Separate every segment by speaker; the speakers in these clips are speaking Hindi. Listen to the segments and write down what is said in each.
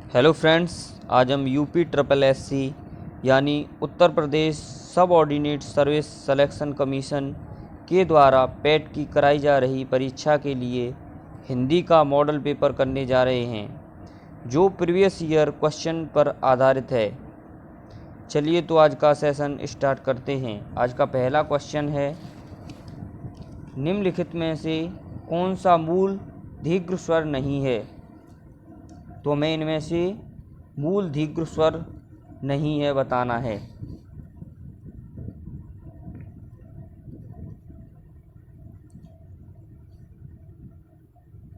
Speaker 1: हेलो फ्रेंड्स, आज हम यूपी ट्रिपल एससी यानी उत्तर प्रदेश सब ऑर्डिनेट सर्विस सिलेक्शन कमीशन के द्वारा पेट की कराई जा रही परीक्षा के लिए हिंदी का मॉडल पेपर करने जा रहे हैं जो प्रीवियस ईयर क्वेश्चन पर आधारित है। चलिए तो आज का सेशन स्टार्ट करते हैं। आज का पहला क्वेश्चन है, निम्नलिखित में से कौन सा मूल दीर्घ स्वर नहीं है? तो हमें इनमें से मूल दीर्घ स्वर नहीं है बताना है।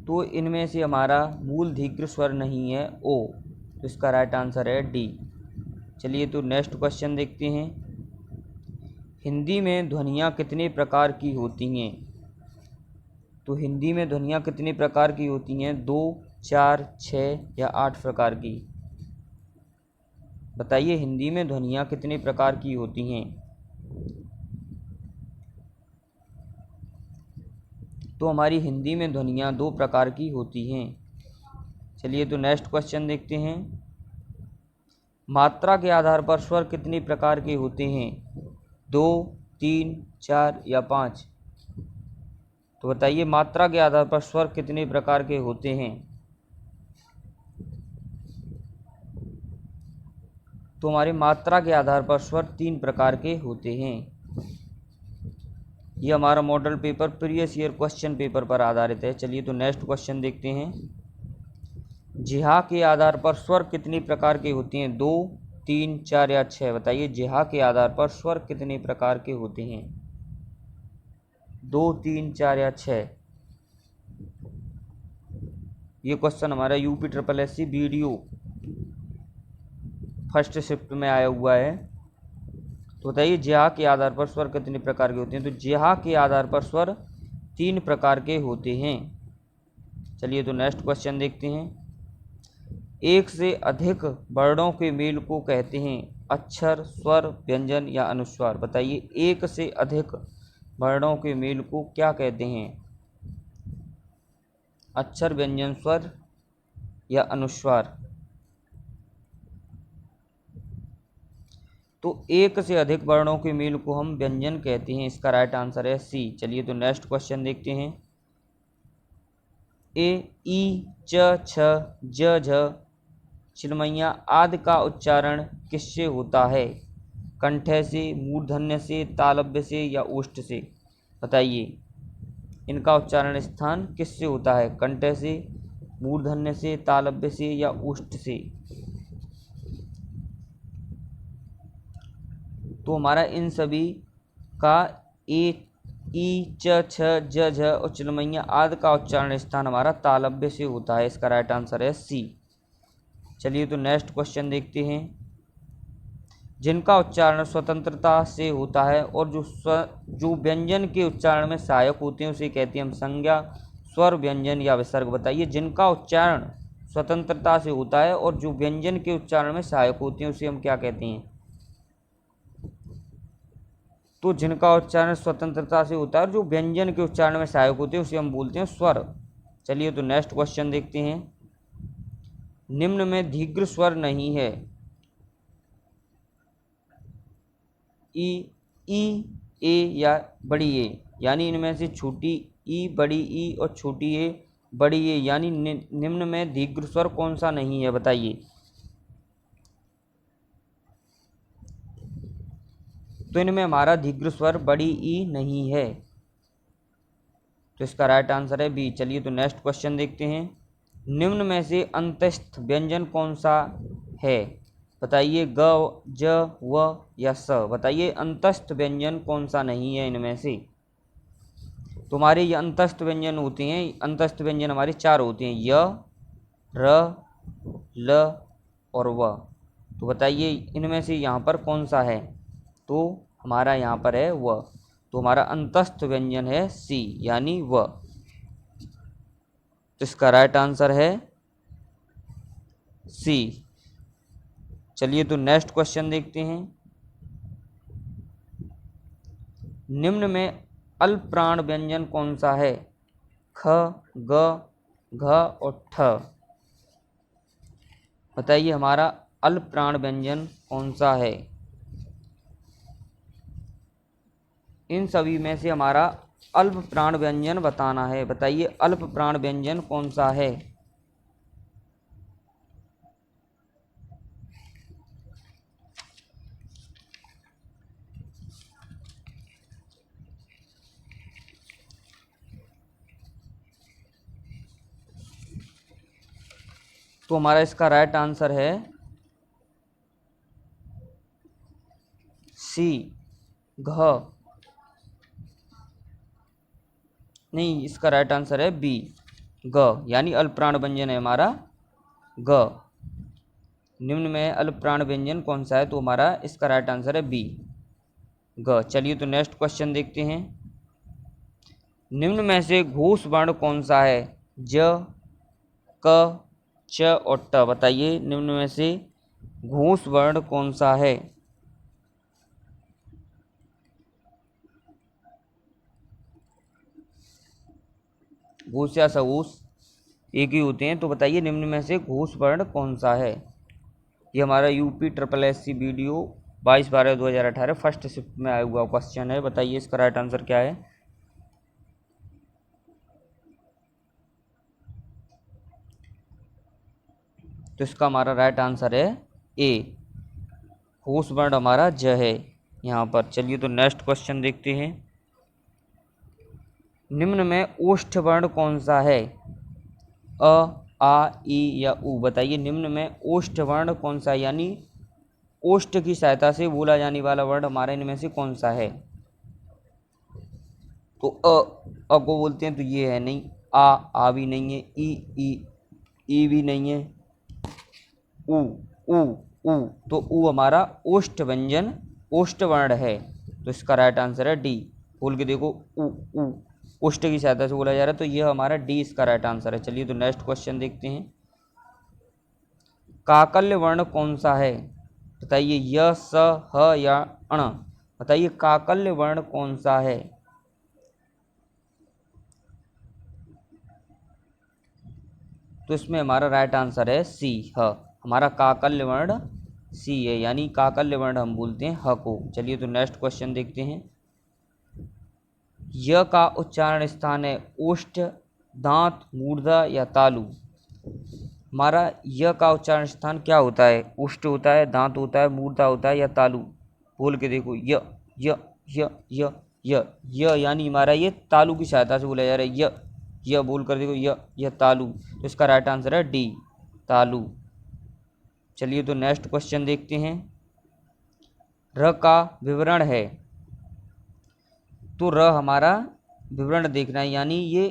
Speaker 1: तो इनमें से हमारा मूल दीर्घ स्वर नहीं है ओ, तो इसका राइट आंसर है डी। चलिए तो नेक्स्ट क्वेश्चन देखते हैं। हिंदी में ध्वनियाँ कितने प्रकार की होती हैं? तो हिंदी में ध्वनियाँ कितने प्रकार की होती हैं? 2, 4, 6 या 8 प्रकार की। बताइए हिंदी में ध्वनियाँ कितने प्रकार की होती हैं? तो हमारी हिंदी में ध्वनियाँ 2 प्रकार की होती हैं। चलिए तो नेक्स्ट क्वेश्चन देखते हैं। मात्रा के आधार पर स्वर कितने प्रकार के होते हैं? 2, 3, 4 या 5? तो बताइए मात्रा के आधार पर स्वर कितने प्रकार के होते हैं? तो हमारी मात्रा के आधार पर स्वर 3 प्रकार के होते हैं। ये हमारा model paper previous year question paper पर आधारित है। चलिए तो नेक्स्ट क्वेश्चन देखते हैं। जिहा के आधार पर स्वर कितनी प्रकार के होते हैं? 2, 3, 4 या 6? बताइए जिहा के आधार पर स्वर कितने प्रकार के होते हैं? 2, 3, 4 या 6? ये क्वेश्चन हमारा UP triple SC video first shift में आया हुआ है। तो बताइए जिहा के आधार पर स्वर कितने प्रकार के होते हैं? तो जिहा के आधार पर स्वर 3 प्रकार के होते हैं। चलिए तो नेक्स्ट क्वेश्चन देखते हैं। एक से अधिक वर्णों के मेल को कहते हैं अक्षर, स्वर, व्यंजन या अनुस्वार? बताइए एक से अधिक वर्णों के मेल को क्या कहते हैं? अक्षर, व्यंजन, स्वर या अनुस्वार? तो एक से अधिक वर्णों के मेल को हम व्यंजन कहते हैं। इसका राइट आंसर है सी। चलिए तो नेक्स्ट क्वेश्चन देखते हैं। ए, ई, च, छ, ज, झ, चिलमैया आदि का उच्चारण किससे होता है? कंठ से, मूर्धन्य से, तालव्य से या ओष्ठ से? बताइए इनका उच्चारण स्थान किससे होता है? कंठ से, मूर्धन्य से, तालव्य से या ओष्ठ से? तो हमारा इन सभी का ए, ई, च, छ, ज, झ और चिलमैया आदि का उच्चारण स्थान हमारा तालव्य से होता है। इसका राइट आंसर है सी। चलिए तो नेक्स्ट क्वेश्चन देखते हैं। जिनका उच्चारण स्वतंत्रता से होता है और जो व्यंजन के उच्चारण में सहायक होते हैं उसे कहते हैं हम संज्ञा, स्वर, व्यंजन या विसर्ग? बताइए जिनका उच्चारण स्वतंत्रता से होता है और जो व्यंजन के उच्चारण में सहायक होते हैं उसे हम क्या कहते हैं? तो जिनका उच्चारण स्वतंत्रता से होता है और जो व्यंजन के उच्चारण में सहायक होते हैं उसे हम बोलते हैं स्वर। चलिए तो नेक्स्ट क्वेश्चन देखते हैं। निम्न में दीर्घ स्वर नहीं है। ई, ए या बड़ी ए? यानी इनमें से छोटी ई, बड़ी ई और छोटी ए, बड़ी ए, यानी निम्न में दीर्घ स्वर कौन सा नहीं है? बताइए। तो इनमें हमारा दीर्घ स्वर बड़ी ई नहीं है, तो इसका राइट आंसर है बी। चलिए तो नेक्स्ट क्वेश्चन देखते हैं। निम्न में से अंतस्थ व्यंजन कौन सा है? बताइए ग, ज, व या स? बताइए अंतस्थ व्यंजन कौन सा नहीं है इनमें से? तो हमारे ये अंतस्थ व्यंजन होते हैं, अंतस्थ व्यंजन हमारे 4 होते हैं, य, र, ल और व। तो बताइए इनमें से यहाँ पर कौन सा है? तो हमारा यहाँ पर है व। तो हमारा अंतस्थ व्यंजन है सी यानी व। तो इसका राइट आंसर है सी। चलिए तो नेक्स्ट क्वेश्चन देखते हैं। निम्न में अल्प प्राण व्यंजन कौन सा है? ख, ग, घ और ठ? बताइए हमारा अल्प प्राण व्यंजन कौन सा है। इन सभी में से हमारा अल्प प्राण व्यंजन बताना है। बताइए अल्प प्राण व्यंजन कौन सा है। तो हमारा इसका राइट आंसर है सी, घ। नहीं, इसका राइट आंसर है बी, ग, यानी अल्प प्राण व्यंजन है हमारा ग। निम्न में अल्प प्राण व्यंजन कौन सा है, तो हमारा इसका राइट आंसर है बी, ग। चलिए तो नेक्स्ट क्वेश्चन देखते हैं। निम्न में से घोष वर्ण कौन सा है। ज, क, च और ट। बताइए निम्न में से घोष वर्ण कौन सा है। घोष या सघोष एक ही होते हैं, तो बताइए निम्न में से घोष वर्ण कौन सा है। ये हमारा UP SSSC video 22/12/2018 first shift में आया हुआ क्वेश्चन है। बताइए इसका राइट आंसर क्या है। तो इसका हमारा राइट आंसर है ए, घोष वर्ण हमारा ज है यहाँ पर। चलिए तो नेक्स्ट क्वेश्चन देखते हैं। निम्न में ओष्ठ वर्ण कौन सा है। अ, आ, ई या उ। बताइए निम्न में ओष्ठ वर्ण कौन सा है, यानी ओष्ठ की सहायता से बोला जाने वाला वर्ण हमारे इनमें से कौन सा है। तो अ को बोलते हैं, तो ये है नहीं। आ भी नहीं है। ई भी नहीं है। उ उ उ तो उ हमारा ओष्ठ व्यंजन, ओष्ठ वर्ण है। तो इसका राइट आंसर है डी। बोल के देखो, उ ओष्ठ की सहायता से बोला जा रहा है, तो यह हमारा डी इसका राइट आंसर है। चलिए तो नेक्स्ट क्वेश्चन देखते हैं। काकल्य वर्ण कौन सा है। बताइए य, स, ह या अण। बताइए काकल्य वर्ण कौन सा है। तो इसमें हमारा राइट आंसर है सी, ह। हमारा काकल्य वर्ण सी है, यानी काकल्य वर्ण हम बोलते हैं ह को। चलिए तो नेक्स्ट क्वेश्चन देखते हैं। य का उच्चारण स्थान है ओष्ठ, दांत, मूर्धा या तालु। हमारा य का उच्चारण स्थान क्या होता है। ओष्ठ होता है, दांत होता है, मूर्धा होता है या तालु। बोल के देखो, य य य य य य यानी हमारा ये तालु की सहायता से बोला जा रहा है। य बोल कर देखो, य तालु। तो इसका राइट आंसर है डी, तालु। चलिए तो नेक्स्ट क्वेश्चन देखते हैं। र का विवरण है। तो र हमारा विवरण देखना है, यानी ये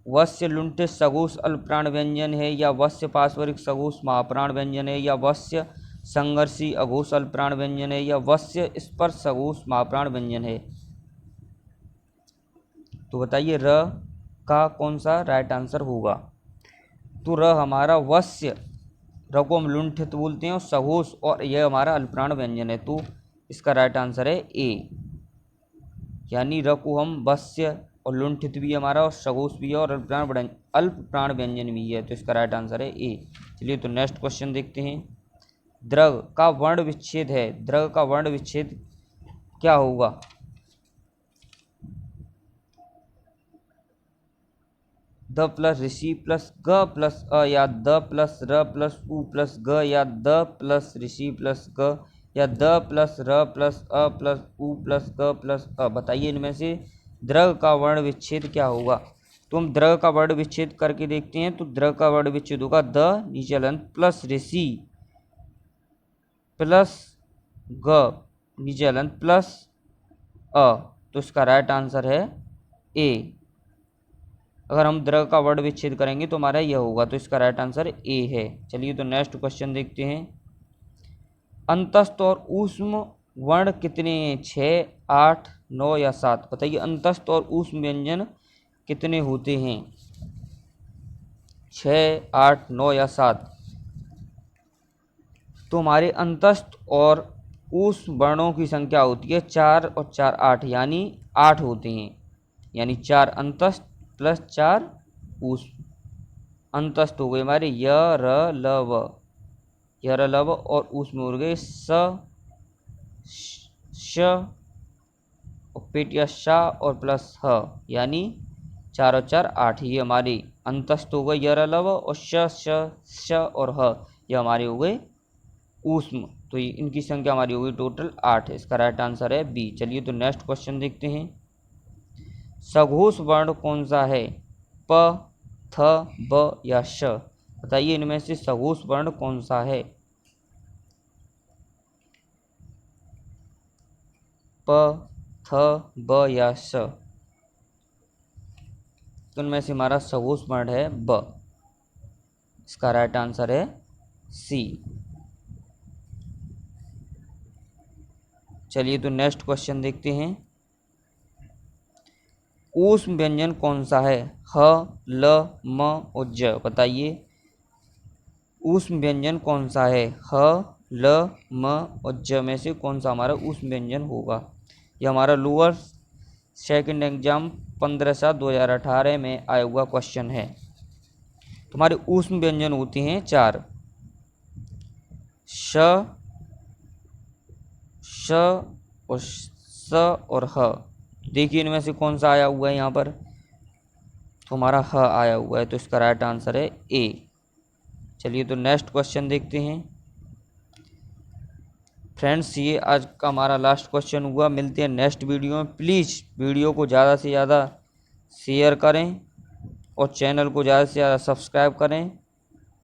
Speaker 1: वस्य लुंठ सघोष अल्पप्राण व्यंजन है, या वस्य पार्श्वरिक सघोष महाप्राण व्यंजन है, या वस्य संघर्षी अघोष अल्पप्राण व्यंजन है, या वस्य स्पर्श सघोष महाप्राण व्यंजन है। तो बताइए र का कौन सा राइट आंसर होगा। तो र हमारा वस्य, र को हम लुंठित बोलते हैं, और सघोष और यह हमारा अल्पप्राण व्यंजन है। तो इसका राइट आंसर है ए, यानी र को हम वस्य और लुंठित भी हमारा, और सघोष भी है, और अल्प प्राण व्यंजन भी है। तो इसका राइट आंसर है ए। चलिए तो नेक्स्ट क्वेश्चन देखते हैं। द्रग का वर्ण विच्छेद है। द्रग का वर्ण विच्छेद क्या होगा। द प्लस ऋषि प्लस ग प्लस अ, या द प्लस र प्लस उ प्लस ग, या द प्लस ऋषि प्लस ग, या द प्लस र प्लस अ प्लस उ प्लस ग प्लस अ। बताइए इनमें से द्रग का वर्ण विच्छेद क्या होगा। तो हम द्रग का वर्ण विच्छेद करके देखते हैं। तो द्रग का वर्ण विच्छेद होगा द नीचे हलंत प्लस ऋषि प्लस ग नीचे हलंत प्लस अ। तो इसका राइट आंसर है ए। अगर हम द्रग का वर्ण विच्छेद करेंगे तो हमारा यह होगा। तो इसका राइट आंसर ए है। चलिए तो नेक्स्ट क्वेश्चन देखते हैं। अंतस्थ और ऊष्म वर्ण कितने हैं। 6, 8, 9 या 7। बताइए अंतस्थ और ऊष्म व्यंजन कितने होते हैं। 6, 8, 9 या 7। तो हमारे अंतस्थ और ऊष्म वर्णों की संख्या होती है 4 और 4 8, यानी 8 होते हैं। यानी 4 अंतस्थ प्लस 4 ऊष्म। अंतस्थ हो गए हमारे य, र, ल, व। यरलव और ऊष्म हो गए श और पेटिया शा और प्लस ह, यानी 4 और 4 8। ये हमारी अंतस्थ हो गए यरलव और श और ह, ये हमारे हो गए ऊष्म। तो इनकी संख्या हमारी हो गई टोटल 8। इसका राइट आंसर है बी। चलिए तो नेक्स्ट क्वेश्चन देखते हैं। सघोष वर्ण कौन सा है? प, थ, ब या श? बताइए इनमें से सघोष वर्ण कौन सा है? प, थ, ब या श? तो इनमें से हमारा सघोष वर्ण है ब। इसका राइट आंसर है सी। चलिए तो नेक्स्ट क्वेश्चन देखते हैं। ऊष्म व्यंजन कौन सा है? ह, ल, म और ज? बताइए ऊष्म व्यंजन कौन सा है? ह, ल, म और ज में से कौन सा हमारा ऊष्म व्यंजन होगा? यह हमारा लोअर सेकंड एग्जाम 15/7/2018 में आया हुआ क्वेश्चन है। तुम्हारे ऊष्म व्यंजन होते हैं 4, श, और स और ह। देखिए इनमें से कौन सा आया हुआ है यहाँ पर? तो हमारा ह आया हुआ है, तो इसका राइट आंसर है ए। चलिए तो नेक्स्ट क्वेश्चन देखते हैं। फ्रेंड्स ये आज का हमारा लास्ट क्वेश्चन हुआ। मिलते हैं नेक्स्ट वीडियो में। प्लीज़ वीडियो को ज़्यादा से ज़्यादा शेयर करें और चैनल को ज़्यादा से ज़्यादा सब्सक्राइब करें।